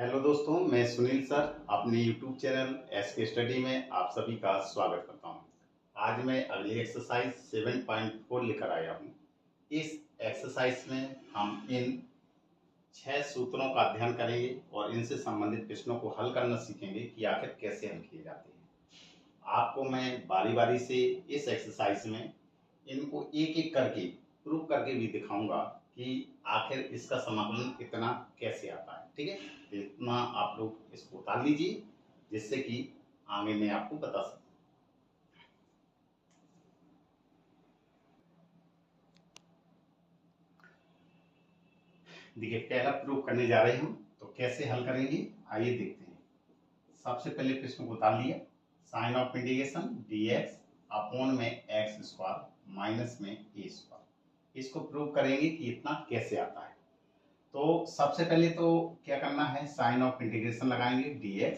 Hello दोस्तों, मैं Sunil sir अपने YouTube चैनल SK स्टडी में आप सभी का स्वागत करता हूं। आज मैं अगली एक्सरसाइज 7.4 लेकर आया हूं। इस एक्सरसाइज में हम इन 6 सूत्रों का अध्ययन करेंगे और इनसे संबंधित प्रश्नों को हल करना सीखेंगे कि आखिर कैसे हल किए जाते हैं। आपको मैं बारी बारी से इस एक्सरसाइज में इनको एक एक करके प्रूव करके भी दिखाऊंगा कि आखिर इसका समाकलन कितना कैसे आता है। ठीक है, तो इतना आप लोग इसको उतार लीजिए जिससे कि आगे मैं आपको बता सकूं। देखिए, पहला प्रूव करने जा रहे हैं हम, तो कैसे हल करेंगे आइए देखते हैं। सबसे पहले प्रश्न को उतार लिया। Sine of integration dx upon में एक्स स्क्वायर माइनस में ए स्क्वायर, इसको प्रूव करेंगे कि इतना कैसे आता है। तो सबसे पहले तो क्या करना है, साइन ऑफ इंटीग्रेशन लगाएंगे dx।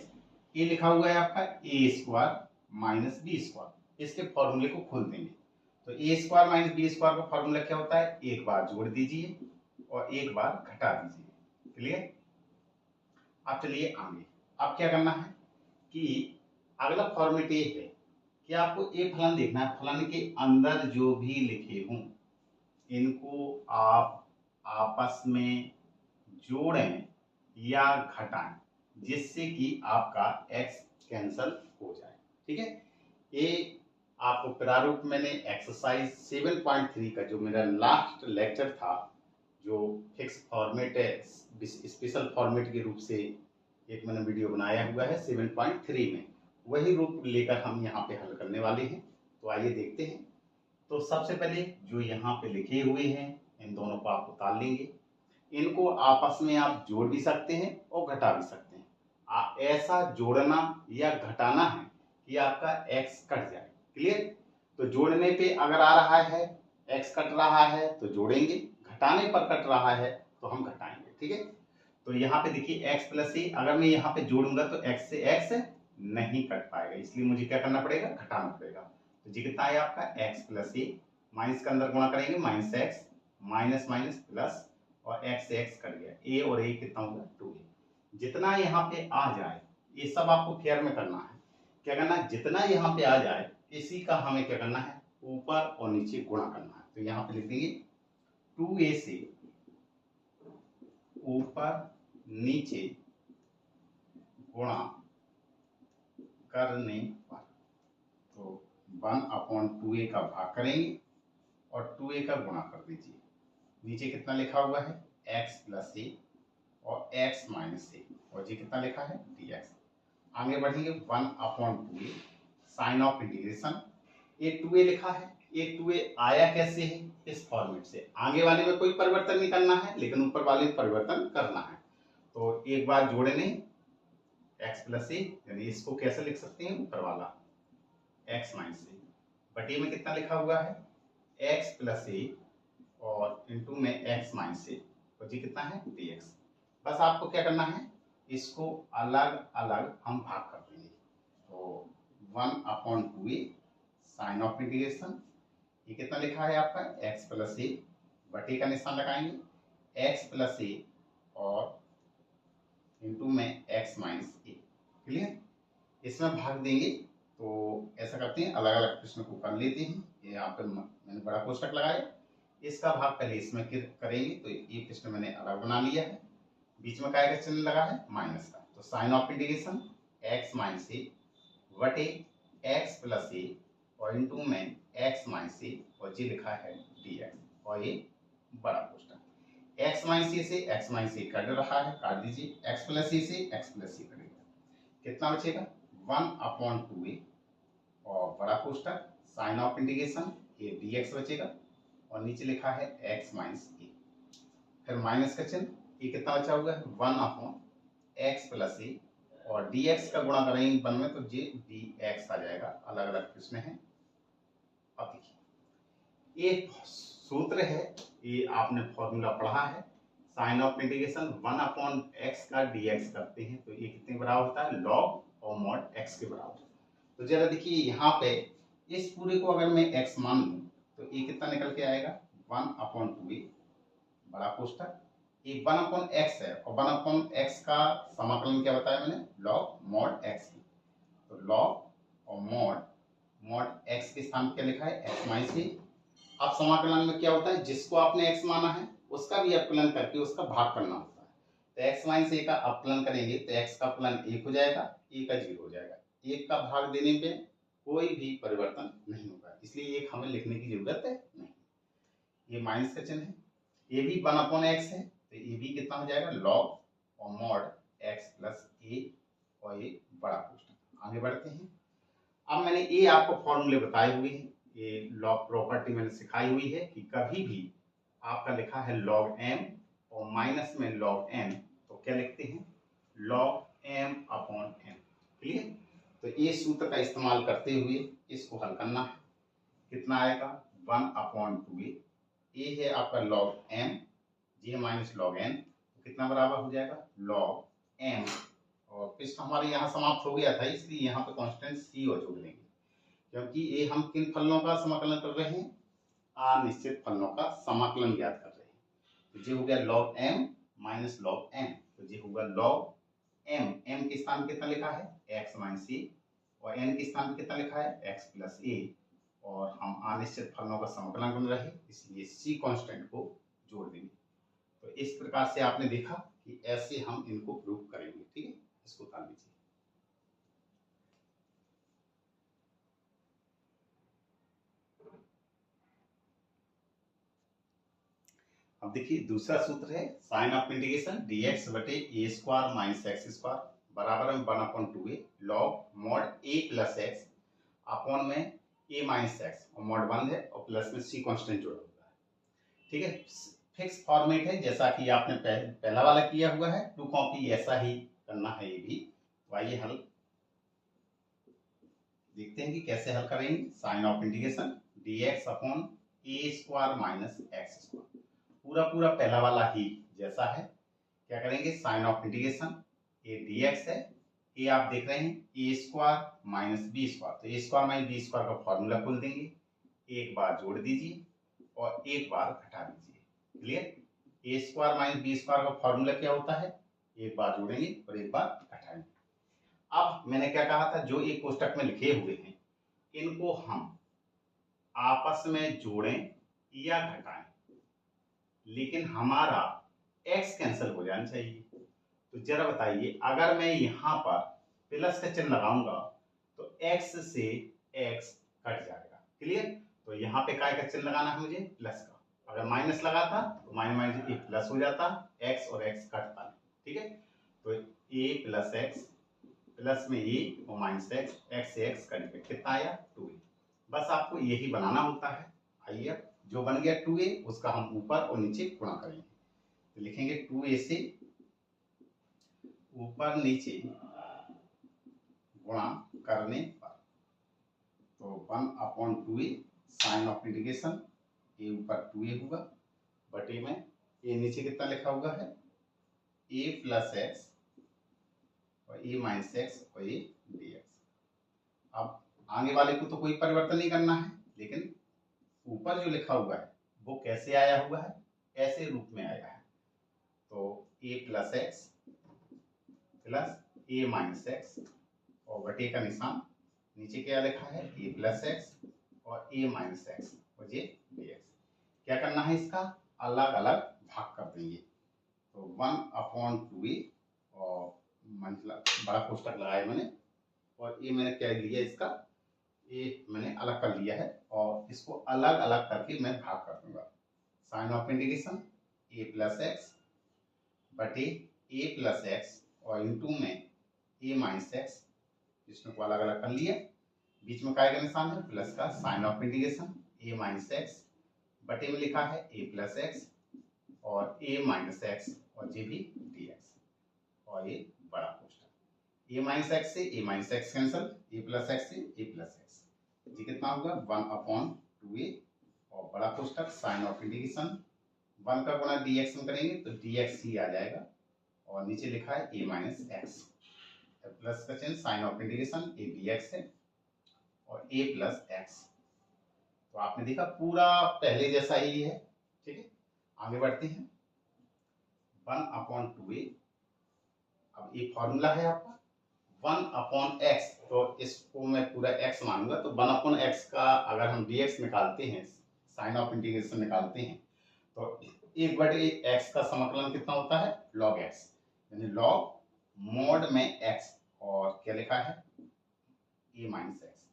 ये लिखा हुआ है आपका ए स्क्वायर माइनस बी स्क्वायर, इसके फॉर्मूले को खोल देंगे। तो a square minus b square का फॉर्मूला क्या होता है, एक बार जोड़ दीजिए और एक बार घटा दीजिए। क्लियर। अब चलिए आगे। अब क्या करना है कि अगला फॉर्मेट ये है कि आपको ए फलन देखना है, फलन के अंदर जो भी लिखे हों इनको आप आपस में जोड़ें या घटाएं जिससे कि आपका x कैंसल हो जाए। ठीक है, ये आपको प्रारूप मैंने एक्सरसाइज 7.3 का जो मेरा लास्ट लेक्चर था, जो फिक्स फॉर्मेट है, स्पेशल फॉर्मेट के रूप से एक मैंने वीडियो बनाया हुआ है 7.3 में, वही रूप लेकर हम यहाँ पे हल करने वाले हैं। तो आइए देखते हैं। तो सबसे पहले जो यहाँ पे लिखे हुए हैं इन दोनों को आप उतार लेंगे। इनको आपस में आप जोड़ भी सकते हैं और घटा भी सकते हैं। ऐसा जोड़ना या घटाना है कि आपका x कट जाए। क्लियर। तो जोड़ने पे अगर आ रहा है x कट रहा है तो जोड़ेंगे, घटाने पर कट रहा है तो हम घटाएंगे। ठीक है, तो यहाँ पे देखिए x प्लस ए, अगर मैं यहाँ पे जोड़ूंगा तो x से x नहीं कट पाएगा, इसलिए मुझे क्या करना पड़ेगा, घटाना पड़ेगा। तो जी कितना है आपका x प्लस ए, माइनस के अंदर गुणा करेंगे minus x, minus minus plus और x से x कट गया, a और a कितना होगा 2a। जितना यहाँ पे आ जाए ये सब आपको फेयर में करना है। क्या करना है, जितना यहाँ पे आ जाए इसी का हमें क्या करना है, ऊपर और नीचे गुणा करना है। तो यहाँ पे लिख देंगे 2a से ऊपर नीचे गुणा करने पर, तो 1/2a का भाग करेंगे और 2a का गुणा कर दीजिए। नीचे कितना लिखा हुआ है, x प्लस ए और x माइनस ए, और जी कितना लिखा है dx। आगे बढ़ेंगे 1/2a साइन ऑफ इंटीग्रेशन, ये 2a लिखा है, ये 2a आया कैसे है, इस फॉर्मेट से। आगे वाले में कोई परिवर्तन नहीं करना है लेकिन ऊपर वाले में परिवर्तन करना है। तो एक बार जोड़ने x प्लस ए, यानी इसको कैसे लिख सकते हैं, ऊपर वाला x माइनस ए, बटे में कितना लिखा हुआ है x प्लस ए और इंटू में x माइनस ए, तो जी कितना है dx। बस आपको क्या करना है, इसको अलग अलग हम भाग कर देंगे। तो 1/2a साइन ऑफ इंटीग्रेशन, ये कितना लिखा है आपका x प्लस ए, बटे का निशान लगाएंगे x प्लस ए और इंटू में x माइनस ए। क्लियर। इसमें भाग देंगे तो ऐसा करते हैं, अलग अलग प्रश्न को कर लेते हैं। ये यहाँ पे मैंने बड़ा कोष्टक लगाया, इसका भाग पहले इसमें करेंगे। तो ये प्रश्न मैंने अलग बना लिया है, बीच में काय का चिन्ह लगा है माइनस का। तो sign of integration x minus A बटे x प्लस ए और इंटू में x माइनस ए और जी लिखा है dx, और ये बड़ा कोष्टक। x माइनस ए से x माइनस ए कट रहा है, काट दीजिए। x प्लस ए से x प्लस ए कटेगा, कितना बचेगा 1/2a और बड़ा कोष्टक साइन ऑफ इंटीग्रेशन ये dx बचेगा और नीचे लिखा है x माइनस ए, फिर माइनस का चिन्ह, ये कितना बचा हुआ है 1/x प्लस ए और dx का गुणा करेंगे 1 में तो जी dx आ जाएगा। अलग अलग प्रश्न है। अब देखिए एक सूत्र है, ये आपने फॉर्मूला पढ़ा है, साइन ऑफ इंटीग्रेशन 1/x का dx करते हैं तो ये कितने बराबर होता है, log और mod x के बराबर। तो जरा देखिए यहाँ पे इस पूरे को अगर मैं x मान लूं तो ये कितना निकल के आएगा 1/2a बड़ा कोष्टक ये 1/x है और 1/x का समाकलन क्या बताया मैंने, लॉग मॉड x की। तो लॉग और मॉड x के स्थान पर क्या लिखा है, x माइनस a। अब समाकलन में क्या होता है, जिसको आपने x माना है उसका भी अपकलन करके उसका भाग करना होता है। तो x माइनस a का अपकलन करेंगे तो x का अपकलन 1 हो जाएगा, a का 0 हो जाएगा। 1 का भाग देने पे कोई भी परिवर्तन नहीं होगा, इसलिए 1 हमें लिखने की जरूरत है नहीं। ये माइनस का चिन्ह है, ये भी 1/x है, तो ये भी कितना हो जाएगा, लॉग और मॉड x प्लस a, और ये बड़ा कोष्ठक। आगे बढ़ते हैं। अब मैंने ये आपको फॉर्मूले बताए हुए हैं, ये लॉग प्रॉपर्टी मैंने सिखाई हुई है कि कभी भी आपका लिखा है log m और माइनस में log n, तो क्या लिखते हैं, log m upon n। Clear. तो ये सूत्र का इस्तेमाल करते हुए इसको हल करना है। कितना आएगा, 1/2a। ये है आपका log m, ये माइनस log n, तो कितना बराबर हो जाएगा, log m। और पृष्ठ हमारे यहाँ समाप्त हो गया था, इसलिए यहाँ पे कांस्टेंट c और जोड़ लेंगे, क्योंकि ये हम किन फलनों का समाकलन कर रहे हैं, अनिश्चित फलनों का समाकलन ज्ञात कर रहे हैं। तो ये हो गया log m minus log n, तो ये होगा log m के स्थान कितना लिखा है, x माइनस a, और n के स्थान कितना लिखा है, x प्लस a, और हम अनिश्चित फलनों का समाकलन कर रहे हैं, इसलिए c कांस्टेंट को जोड़ देंगे। तो इस प्रकार से आपने देखा कि ऐसे हम इनको प्रूव करेंगे। ठीक है, इसको उतार लीजिए। अब देखिए दूसरा सूत्र है साइन ऑफ इंटीग्रेशन dx बटे a square minus x square बराबर में 1/2a log mod a plus x upon में a माइनस एक्स, और मॉड बंद है और प्लस में c कांस्टेंट जोड़ा हुआ है। ठीक है, फिक्स फॉर्मेट है जैसा कि आपने पहला वाला किया हुआ है, टू कॉपी ऐसा ही करना है ये भी। तो आइए हल देखते हैं कि कैसे हल करेंगे। Sine of integration dx upon a square minus x square, पूरा पूरा पहला वाला ही जैसा है। क्या करेंगे, sine of integration a dx है, ये आप देख रहे हैं a square minus b square, तो a square minus b square का फॉर्मूला खोल देंगे, एक बार जोड़ दीजिए और एक बार घटा दीजिए। क्लियर। ए स्क्वायर माइनस बी स्क्वायर का फॉर्मूला क्या होता है, एक बार जोड़ेंगे और एक बार घटाएंगे। अब मैंने क्या कहा था, जो एक कोष्टक में लिखे हुए हैं इनको हम आपस में जोड़ें या घटाएं, लेकिन हमारा x कैंसिल हो जाना चाहिए। तो जरा बताइए, अगर मैं यहाँ पर प्लस का चिन्ह लगाऊंगा तो x से x कट जाएगा। क्लियर। तो यहाँ पे काय का चिन्ह लगाना है मुझे, प्लस का। अगर माइनस लगाता तो माइनस माइनस ए प्लस हो जाता, x और x कटता नहीं। ठीक है, तो a प्लस एक्स प्लस में a और माइनस x से x कट गया, कितना आया 2a। बस आपको यही बनाना होता है। आइए, जो बन गया 2a उसका हम ऊपर और नीचे गुणा करेंगे। तो लिखेंगे 2a से ऊपर नीचे गुणा करने पर, तो 1/2a साइन ऑफ इंटीग्रेशन ए ऊपर 2a होगा बटे में ए नीचे कितना लिखा हुआ है, a प्लस एक्स और a माइनस एक्स और a dx। अब आगे वाले को तो कोई परिवर्तन नहीं करना है, लेकिन ऊपर जो लिखा हुआ है वो कैसे आया हुआ है, ऐसे रूप में आया है। तो a plus x plus a minus x और बटे का निशान नीचे क्या लिखा है, a प्लस एक्स और a माइनस एक्स और ये dx। क्या करना है, इसका अलग अलग भाग कर देंगे। तो 1/2a और मतलब बड़ा कोष्टक लगाया मैंने, और ये मैंने क्या लिया, इसका ये मैंने अलग कर लिया है और इसको अलग अलग करके मैं भाग कर दूंगा। Sine of integration a plus x बटे a प्लस एक्स और इंटू में a माइनस एक्स, इसमें को अलग अलग कर लिया। बीच में काय का निशान है, प्लस का। Sine of integration a minus x बटे में लिखा है a प्लस एक्स और a माइनस एक्स और ये भी dx, और ये बड़ा कोष्टक। a माइनस एक्स से a minus x cancel, a plus x से a प्लस एक्स, ये कितना होगा 1/2a और बड़ा कोष्टक साइन ऑफ इंटीग्रेशन 1 का गुणा dx में करेंगे तो dx ही आ जाएगा, और नीचे लिखा है a माइनस एक्स, प्लस का चिन्ह, sine of integration a dx है और a प्लस एक्स। तो आपने देखा पूरा पहले जैसा ही है। ठीक है, आगे बढ़ते हैं। 1/2a। अब ये फॉर्मूला है आपका 1/x, तो इसको मैं पूरा x मानूंगा, तो 1/x का अगर हम dx निकालते हैं, साइन ऑफ इंटीग्रेशन निकालते हैं, तो 1/x का समाकलन कितना होता है, log x, यानी log मोड में x, और क्या लिखा है a माइनस x।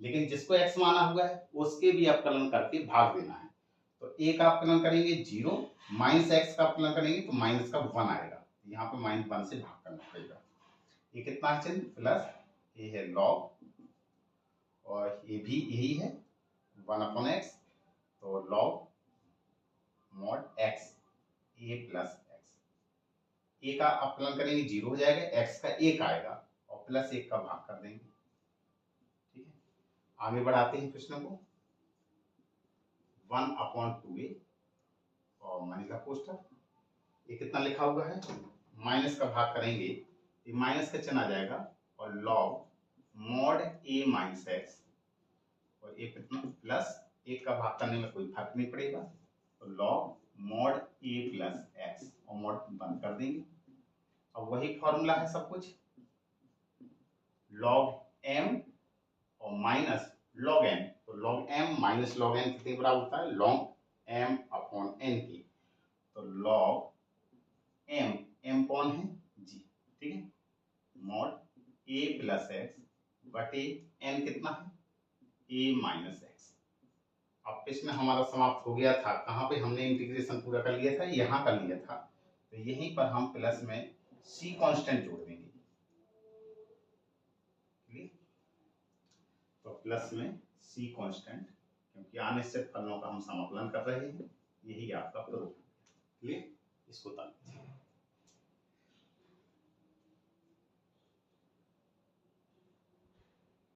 लेकिन जिसको x माना हुआ है उसके भी अपकलन करके भाग देना है, तो a का अपकलन करेंगे 0, माइनस x का अपकलन करेंगे तो माइनस का 1 आएगा, यहाँ पे -1 से भाग करना पड़ेगा। ये कितना है चिन्ह, प्लस, ये है log, और ये भी यही है 1/x, तो log mod x, a plus x। a का अपकलन करेंगे 0 हो जाएगा, x का 1 आएगा, और प्लस 1 का भाग कर देंगे। ठीक है, आगे बढ़ाते हैं प्रश्न को। 1/2a, और माइनस कोष्ठक, ये कितना लिखा हुआ है, माइनस का भाग करेंगे, ये माइनस का चिन्ह आ जाएगा, और log mod a minus x, और ये कितना प्लस 1 का भाग करने में कोई फर्क नहीं पड़ेगा, तो log mod a plus x, और mod बंद कर देंगे। अब वही फॉर्मूला है सब कुछ, log m और माइनस log n, तो log m minus log n कितने बराबर होता है, log m अपॉन n की, तो log m कौन है g, ठीक है, mod a प्लस x बटे n कितना है, a माइनस x। अब प्रश्न हमारा समाप्त हो गया था, कहाँ पे हमने इंटीग्रेशन पूरा कर लिया था, यहाँ कर लिया था, तो यहीं पर हम प्लस में c कांस्टेंट जोड़ देंगे, तो प्लस में c कांस्टेंट, क्योंकि अनिश्चित फलनों का हम समाकलन कर रहे हैं, यही आपका प्रूफ। इसको